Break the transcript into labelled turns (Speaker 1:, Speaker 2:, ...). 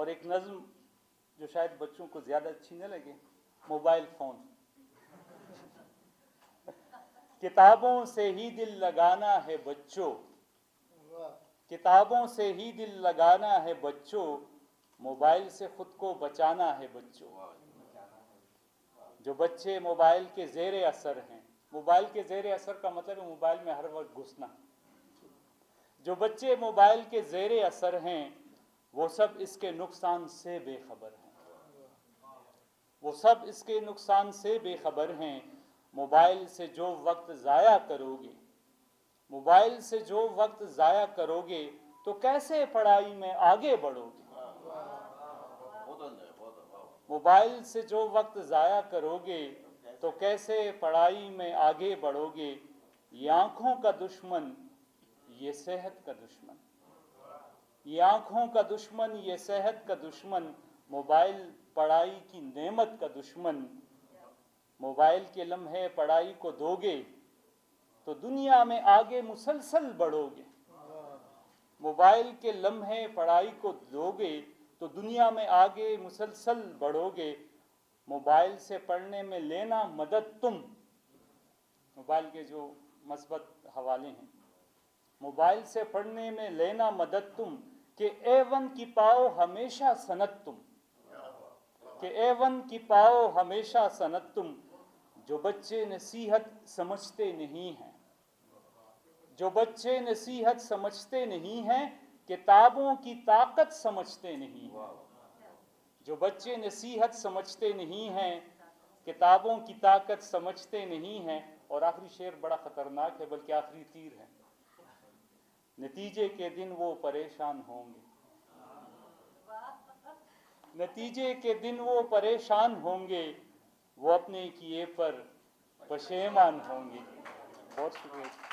Speaker 1: اور ایک نظم جو شاید بچوں کو زیادہ اچھی نہ لگے، موبائل فون. کتابوں سے ہی دل لگانا ہے بچوں، کتابوں سے ہی دل لگانا ہے بچوں، موبائل سے خود کو بچانا ہے بچوں. جو بچے موبائل کے زیر اثر ہیں، موبائل کے زیر اثر کا مطلب ہے موبائل میں ہر وقت گھسنا. جو بچے موبائل کے زیر اثر ہیں وہ سب اس کے نقصان سے بے خبر ہیں، وہ سب اس کے نقصان سے بے خبر ہیں. موبائل سے جو وقت ضائع کرو گے، موبائل سے جو وقت ضائع کرو گے تو کیسے پڑھائی میں آگے بڑھو گے. موبائل سے جو وقت ضائع کرو گے تو کیسے پڑھائی میں آگے بڑھو گے. یہ آنکھوں کا دشمن، یہ صحت کا دشمن، یہ آنکھوں کا دشمن، یہ صحت کا دشمن، موبائل پڑھائی کی نعمت کا دشمن. موبائل کے لمحے پڑھائی کو دو گے تو دنیا میں آگے مسلسل بڑھو گے. موبائل کے لمحے پڑھائی کو دو گے تو دنیا میں آگے مسلسل بڑھو گے. موبائل سے پڑھنے میں لینا مدد تم، موبائل کے جو مثبت حوالے ہیں، موبائل سے پڑھنے میں لینا مدد تم، کہ A1 کی پاؤ ہمیشہ سند تم، کہ A1 کی پاؤ ہمیشہ سند تم. جو بچے نصیحت سمجھتے نہیں ہیں، جو بچے نصیحت سمجھتے نہیں ہیں، کتابوں کی طاقت سمجھتے نہیں ہیں. جو بچے نصیحت سمجھتے نہیں ہیں، کتابوں کی طاقت سمجھتے نہیں ہیں. اور آخری شعر بڑا خطرناک ہے، بلکہ آخری تیر ہے. نتیجے کے دن وہ پریشان ہوں گے، نتیجے کے دن وہ پریشان ہوں گے، وہ اپنے کیے پر پشیمان ہوں گے. بہت شکریہ.